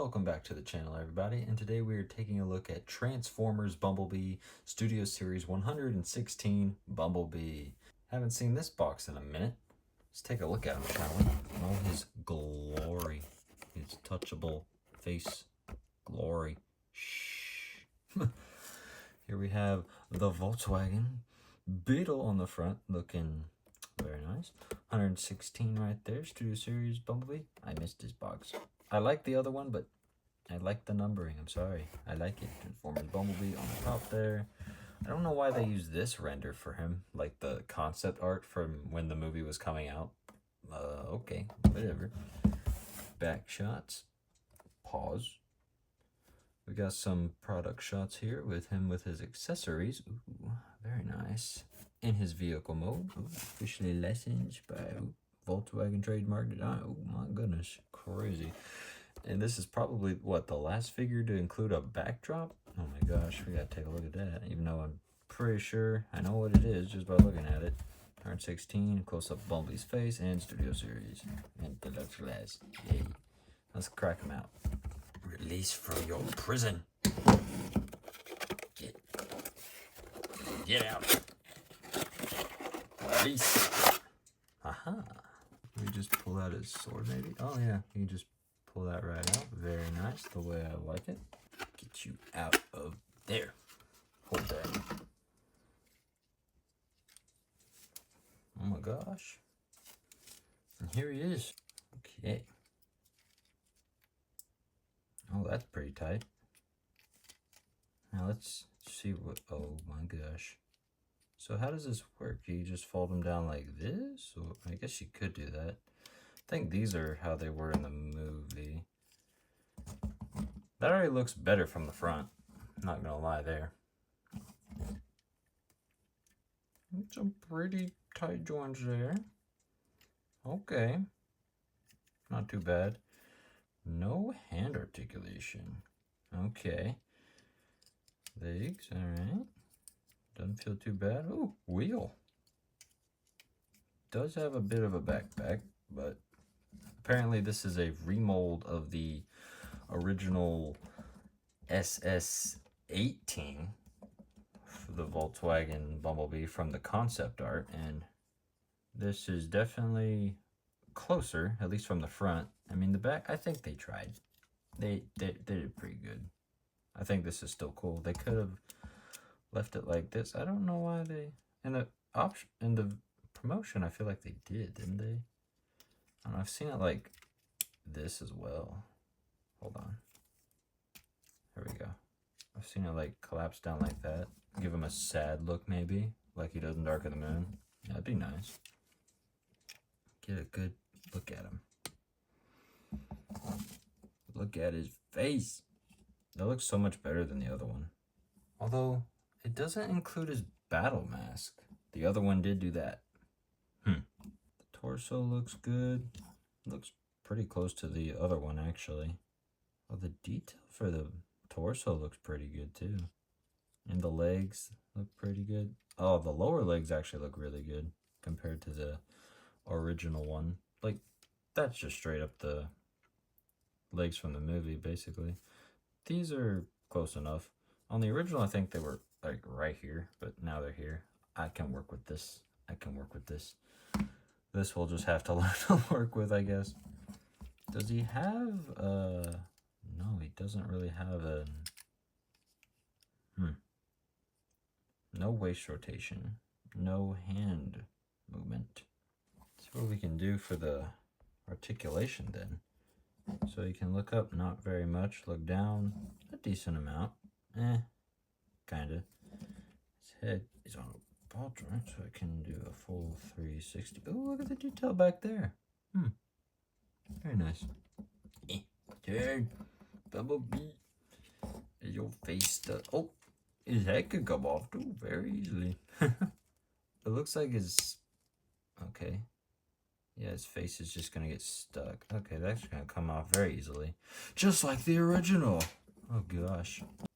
Welcome back to the channel, everybody, and today we are taking a look at Transformers Bumblebee Studio Series 116 Bumblebee. Haven't seen this box in a minute. Let's take a look at him, shall we? All his glory, his touchable face glory. Shh. Here we have the Volkswagen Beetle on the front, looking very nice. 116 right there, Studio Series Bumblebee. I missed this box. I like the other one, but I like the numbering. I'm sorry. I like it. Transformers Bumblebee on the top there. I don't know why they use this render for him, like the concept art from when the movie was coming out. Okay, whatever. Back shots. Pause. We got some product shots here with him with his accessories. Ooh, very nice. In his vehicle mode. Ooh, officially licensed by Volkswagen trademarked. Oh my goodness, crazy. And this is probably, what, the last figure to include a backdrop? Oh my gosh, we gotta take a look at that. Even though I'm pretty sure I know what it is just by looking at it. 116, close-up Bumblebee's face, and Studio Series. And Deluxe glass. Yay. Let's crack them out. Release from your prison. Get out. Release. Aha. We just pull out his sword, maybe? Oh, yeah. You just pull that right out. Very nice. The way I like it. Get you out of there. Hold that. Oh, my gosh. And here he is. Okay. Oh, that's pretty tight. Now, let's see what... Oh, my gosh. So how does this work? You just fold them down like this? Or I guess you could do that. I think these are how they were in the movie. That already looks better from the front. Not gonna lie there. Some pretty tight joints there. Okay. Not too bad. No hand articulation. Okay. Legs, alright. Doesn't feel too bad. Ooh, wheel. Does have a bit of a backpack, but apparently this is a remold of the original SS18 for the Volkswagen Bumblebee from the concept art, and this is definitely closer, at least from the front. I mean, the back, I think they tried. They did pretty good. I think this is still cool. They could have left it like this. I don't know why they, in the promotion, I feel like they didn't they? I don't know, I've seen it like this as well. Hold on. There we go. I've seen it like collapse down like that. Give him a sad look maybe, like he does in Dark of the Moon. Yeah, that'd be nice. Get a good look at him. Look at his face. That looks so much better than the other one. Although, it doesn't include his battle mask. The other one did do that. The torso looks good. Looks pretty close to the other one, actually. Oh, the detail for the torso looks pretty good, too. And the legs look pretty good. Oh, the lower legs actually look really good compared to the original one. Like, that's just straight up the legs from the movie, basically. These are close enough. On the original, I think they were like right here, but now they're here. I can work with this. I can work with this. This we'll just have to learn to work with, I guess. Does he have no, he doesn't really have a no waist rotation, no hand movement. Let's see what we can do for the articulation then. So you can look up, not very much, look down, a decent amount. Kinda. His head is on a ball joint, so I can do a full 360. Oh, look at the detail back there. Very nice. Turn. Bumblebee. Is your face stuck? Oh, his head could come off too, very easily. It looks like his... Okay. Yeah, his face is just gonna get stuck. Okay, that's gonna come off very easily. Just like the original. Oh gosh. I'm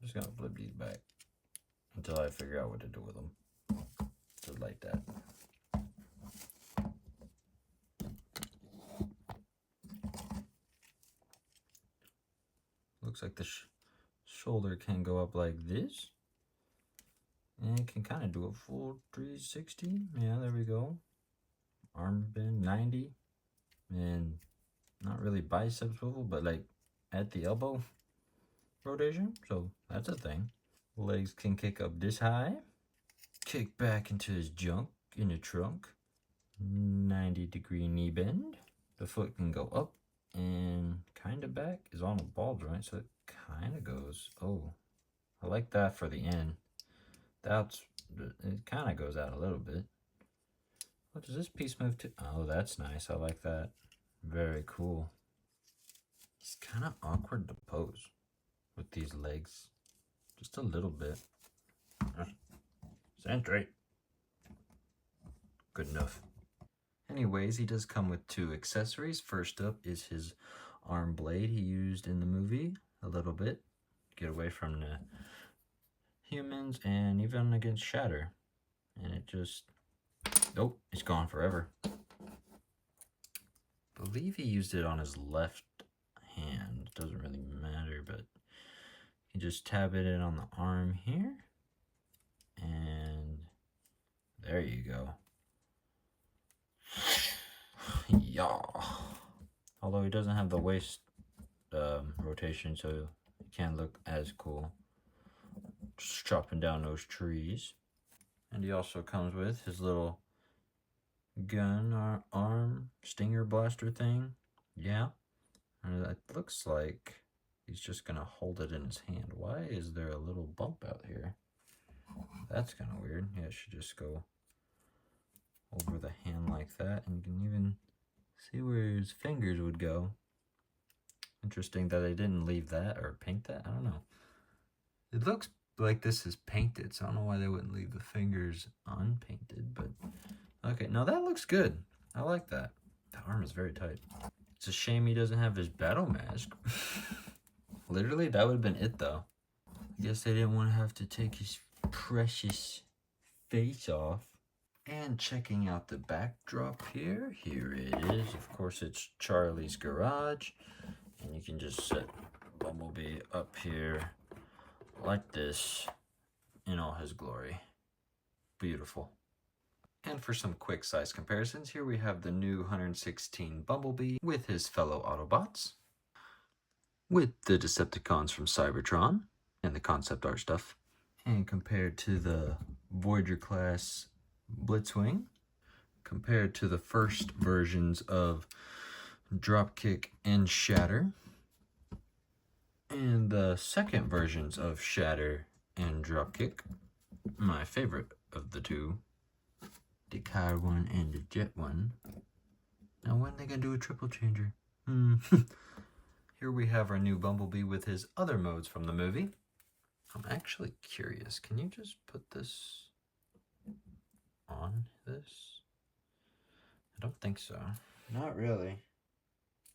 just gonna flip these back until I figure out what to do with them. Just like that. looks like the shoulder can go up like this. And it can kind of do a full 360. Yeah, there we go. Arm bend 90. And not really bicep swivel, but like at the elbow rotation. So that's a thing. Legs can kick up this high. Kick back into his junk in the trunk. 90-degree knee bend. The foot can go up and kind of back. Is on a ball joint, so it kind of goes. Oh, I like that for the end. It kind of goes out a little bit. What does this piece move to? Oh, that's nice. I like that. Very cool. It's kind of awkward to pose with these legs. Just a little bit. Centrate. Good enough. Anyways, he does come with 2 accessories. First up is his arm blade he used in the movie a little bit. Get away from the humans and even against Shatter. And it just... oh, it's gone forever. I believe he used it on his left hand. Doesn't really matter, but you just tab it in on the arm here. And there you go. Yeah. Although he doesn't have the waist rotation, so it can't look as cool. Just chopping down those trees. And he also comes with his little gun or arm stinger blaster thing. Yeah. And it looks like he's just gonna hold it in his hand. Why is there a little bump out here? That's kind of weird. Yeah, it should just go over the hand like that, and you can even see where his fingers would go. Interesting that they didn't leave that or paint that. I don't know. It looks like this is painted, so I don't know why they wouldn't leave the fingers unpainted, but okay. No, that looks good. I like that. The arm is very tight. It's a shame he doesn't have his battle mask. Literally, that would have been it, though. I guess they didn't want to have to take his precious face off. And checking out the backdrop here. Here it is. Of course, it's Charlie's garage. And you can just set Bumblebee up here like this in all his glory. Beautiful. And for some quick size comparisons, here we have the new 116 Bumblebee with his fellow Autobots, with the Decepticons from Cybertron and the concept art stuff, and compared to the Voyager class Blitzwing, compared to the first versions of Dropkick and Shatter, and the second versions of Shatter and Dropkick, my favorite of the two, the car one and the jet one. Now when are they gonna do a triple changer? Here we have our new Bumblebee with his other modes from the movie. I'm actually curious, can you just put this on this? I don't think so. Not really.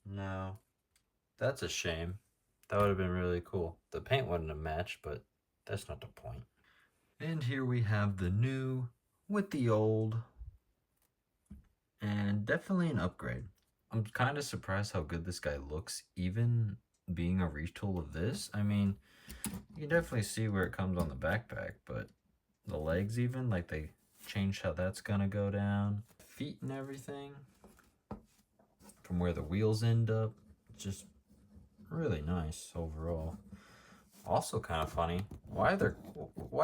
No. That's a shame. That would have been really cool. The paint wouldn't have matched, but that's not the point. And here we have the new with the old. And definitely an upgrade. I'm kind of surprised how good this guy looks, even being a retool of this. I mean, you can definitely see where it comes on the backpack, but the legs even, like they changed how that's gonna go down. Feet and everything. From where the wheels end up. Just really nice overall. Also kind of funny. Why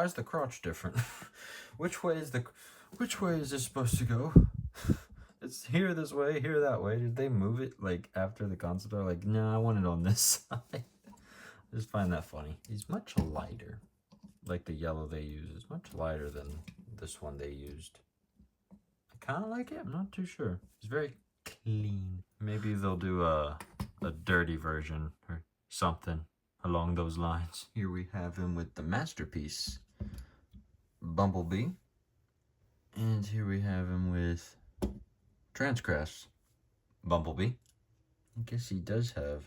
is the crotch different? Which way is this supposed to go? It's here this way, here that way. Did they move it like after the concept? They're like, no, I want it on this side. I just find that funny. He's much lighter. Like the yellow they use is much lighter than this one they used. I kind of like it. I'm not too sure. It's very clean. Maybe they'll do a dirty version or something along those lines. Here we have him with the masterpiece Bumblebee. And here we have him with Transcrass Bumblebee. I guess he does have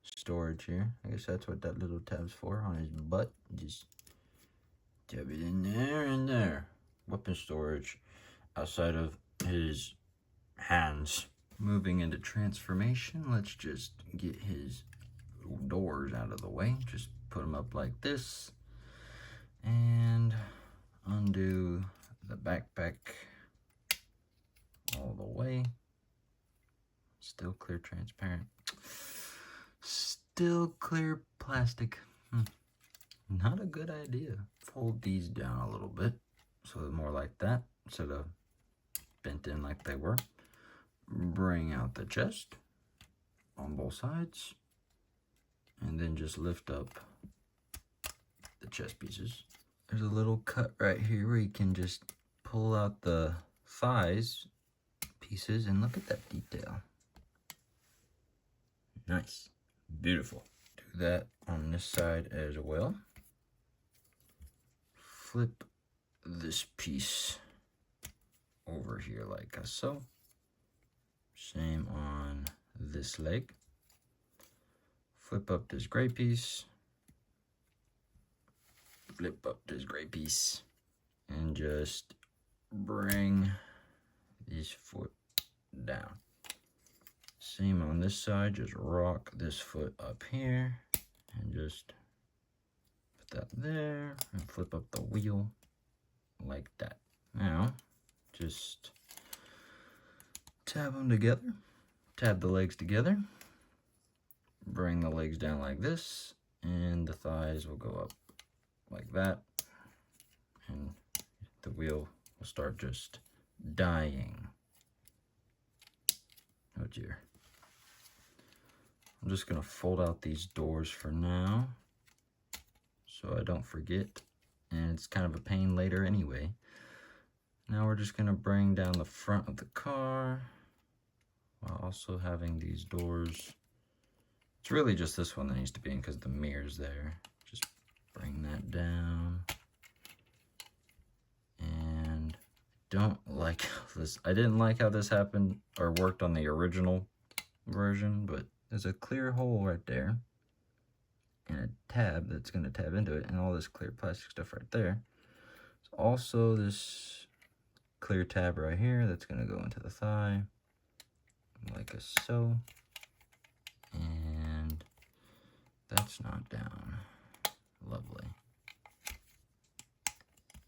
storage here. I guess that's what that little tab's for on his butt. Just tab it in there and there. Weapon storage outside of his hands. Moving into transformation, let's just get his doors out of the way. Just put them up like this and undo the backpack all the way. Still clear transparent. Still clear plastic. Not a good idea. Fold these down a little bit so they're more like that instead of bent in like they were. Bring out the chest on both sides and then just lift up the chest pieces. There's a little cut right here where you can just pull out the thighs pieces and look at that detail. Nice. Beautiful. Do that on this side as well. Flip this piece over here like so. Same on this leg. Flip up this gray piece. Flip up this gray piece. And just bring this foot down. Same on this side, just rock this foot up here and just put that there and flip up the wheel like that. Now, just tab them together, tab the legs together, bring the legs down like this, and the thighs will go up like that, and the wheel will start just dying. Oh dear. I'm just gonna fold out these doors for now so I don't forget, and it's kind of a pain later anyway. Now we're just gonna bring down the front of the car while also having these doors. It's really just this one that needs to be in because the mirror's there. Just bring that down. And don't like this. I didn't like how this happened or worked on the original version, but there's a clear hole right there and a tab that's going to tab into it, and all this clear plastic stuff right there. There's also this clear tab right here that's going to go into the thigh like so, and that's not down. Lovely.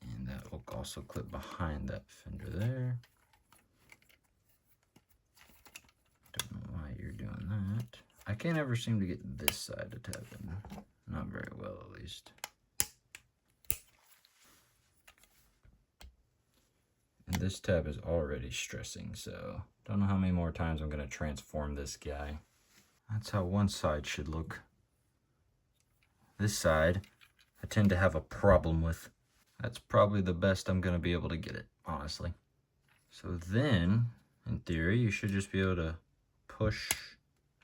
And that will also clip behind that fender there. Don't know why you're doing that. I can't ever seem to get this side to tab in. Not very well, at least. And this tab is already stressing, so don't know how many more times I'm going to transform this guy. That's how one side should look. This side, I tend to have a problem with. That's probably the best I'm going to be able to get it, honestly. So then, in theory, you should just be able to push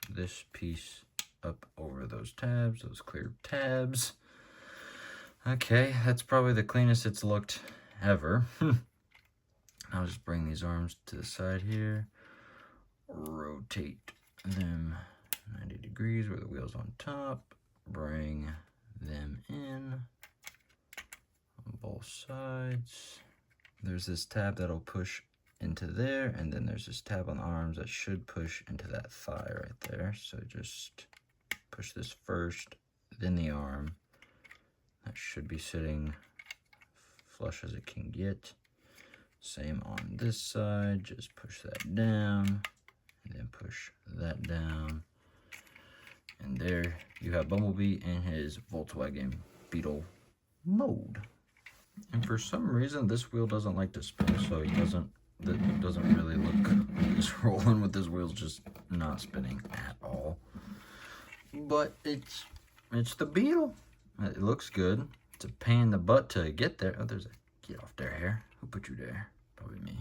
this piece up over those tabs, those clear tabs. Okay, that's probably the cleanest it's looked ever. I'll just bring these arms to the side here, rotate them 90 degrees where the wheel's on top, bring them in on both sides. There's this tab that'll push into there, and then there's this tab on the arms that should push into that thigh right there. So just push this first, then the arm. That should be sitting flush as it can get. Same on this side, just push that down, and then push that down. And there you have Bumblebee in his Volkswagen Beetle mode. And for some reason, this wheel doesn't like to spin, so it doesn't really look, just rolling with this wheel's just not spinning at all. But it's the Beetle. It looks good. It's a pain in the butt to get there. Oh, there's a get off there hair. Who put you there? Probably me.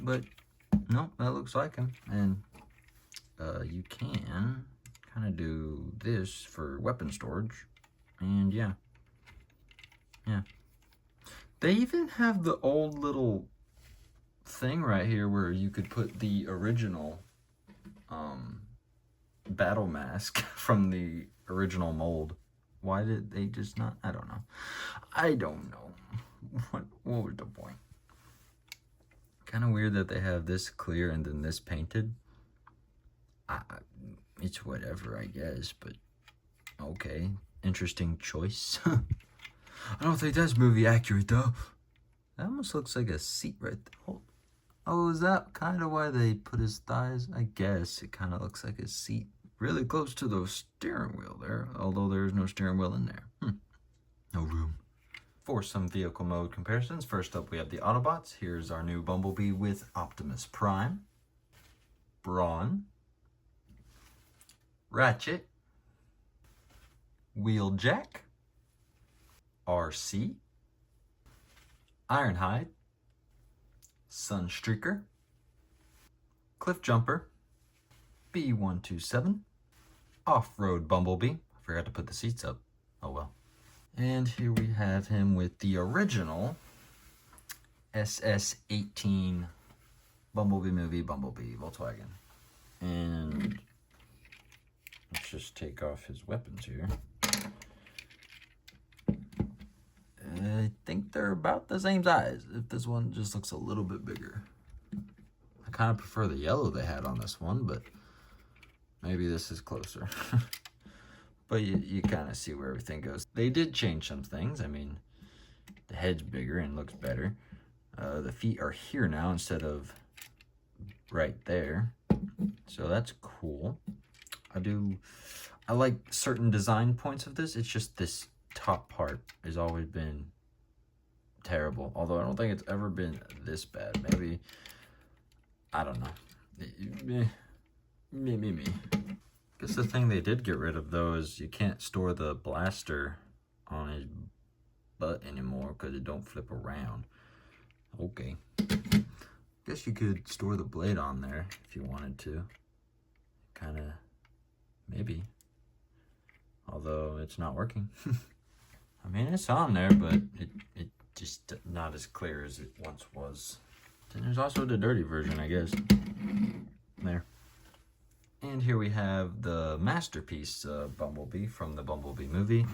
But no, that looks like him. And you can kind of do this for weapon storage. And yeah. They even have the old little thing right here where you could put the original battle mask from the original mold. Why did they just not? I don't know. What was the point? Kind of weird that they have this clear and then this painted. It's whatever, I guess, but okay. Interesting choice. I don't think that's movie accurate, though. That almost looks like a seat right there. Oh, is that kind of why they put his thighs? I guess it kind of looks like a seat really close to the steering wheel there, although there's no steering wheel in there. No room. For some vehicle mode comparisons, first up we have the Autobots. Here's our new Bumblebee with Optimus Prime, Brawn, Ratchet, Wheeljack, RC, Ironhide, Sunstreaker, Cliffjumper, B127, Off-Road Bumblebee. I forgot to put the seats up. Oh well. And here we have him with the original SS18 Bumblebee movie, Bumblebee Volkswagen. And let's just take off his weapons here. I think they're about the same size, if this one just looks a little bit bigger. I kind of prefer the yellow they had on this one, but maybe this is closer. But you kind of see where everything goes. They did change some things. I mean, the head's bigger and looks better. The feet are here now instead of right there. So that's cool. I like certain design points of this. It's just this top part has always been terrible. Although I don't think it's ever been this bad. Maybe, I don't know. Me. Guess the thing they did get rid of though is you can't store the blaster on his butt anymore because it don't flip around. Okay. Guess you could store the blade on there if you wanted to. Kinda, maybe. Although it's not working. I mean, it's on there, but it just not as clear as it once was. And there's also the dirty version, I guess. There. And here we have the masterpiece Bumblebee from the Bumblebee movie.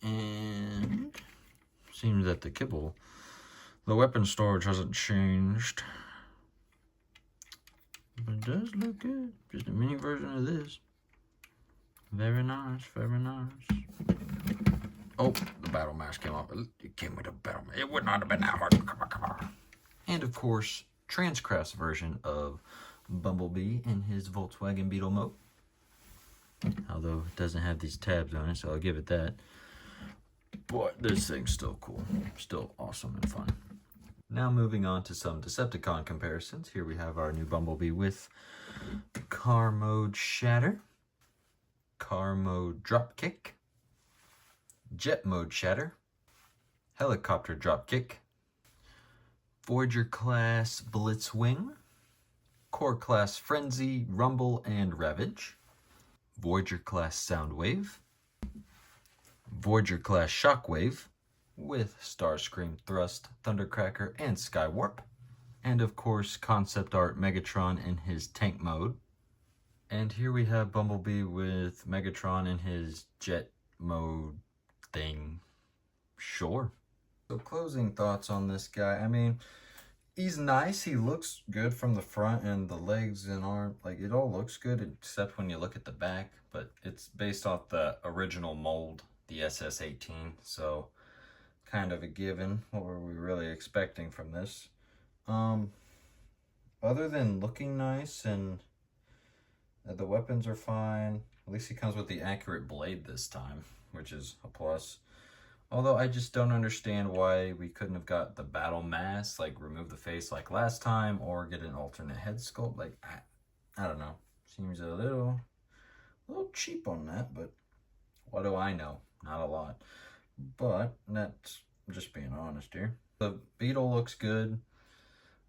And seems that the weapon storage hasn't changed. But it does look good. Just a mini version of this. Very nice, very nice. Oh, the battle mask came off. It came with a battle mask. It would not have been that hard. Come on. And of course, Transcraft's version of Bumblebee in his Volkswagen Beetle mode. Although it doesn't have these tabs on it, so I'll give it that. But this thing's still cool. Still awesome and fun. Now moving on to some Decepticon comparisons. Here we have our new Bumblebee with car mode Shatter, car mode Dropkick, jet mode Shatter, helicopter Dropkick, Voyager class Blitzwing, Core class Frenzy, Rumble, and Ravage, Voyager class Soundwave, Voyager class Shockwave with Starscream Thrust, Thundercracker, and Skywarp, and of course concept art Megatron in his tank mode. And here we have Bumblebee with Megatron in his jet mode thing. Sure. So closing thoughts on this guy. I mean, he's nice. He looks good from the front, and the legs and arm, like it all looks good except when you look at the back. But it's based off the original mold, the SS18. So kind of a given. What were we really expecting from this? Other than looking nice and the weapons are fine. At least he comes with the accurate blade this time, which is a plus. Although I just don't understand why we couldn't have got the battle mask, like remove the face like last time, or get an alternate head sculpt. Like, I don't know. Seems a little cheap on that, but what do I know? Not a lot. But that's just being honest here. The Beetle looks good.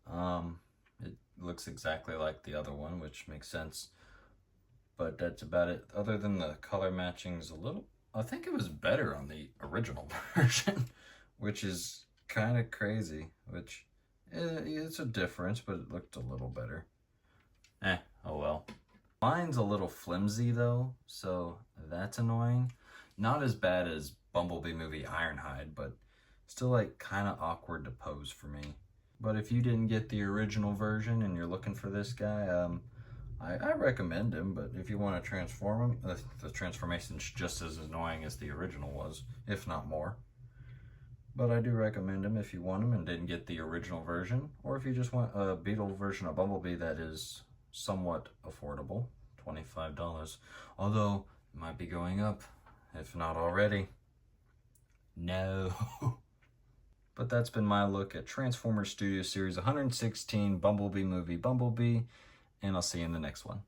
It looks exactly like the other one, which makes sense. But that's about it. Other than the color matching is a little, I think it was better on the original version, which is kind of crazy, which it's a difference, but it looked a little better. Oh well. Mine's a little flimsy though, so that's annoying. Not as bad as Bumblebee movie Ironhide, but still like kind of awkward to pose for me. But if you didn't get the original version and you're looking for this guy, I recommend him, but if you want to transform him, the transformation's just as annoying as the original was, if not more. But I do recommend him if you want him and didn't get the original version, or if you just want a Beetle version of Bumblebee that is somewhat affordable, $25. Although, it might be going up, if not already. No. But that's been my look at Transformers Studio Series 116 Bumblebee movie Bumblebee, and I'll see you in the next one.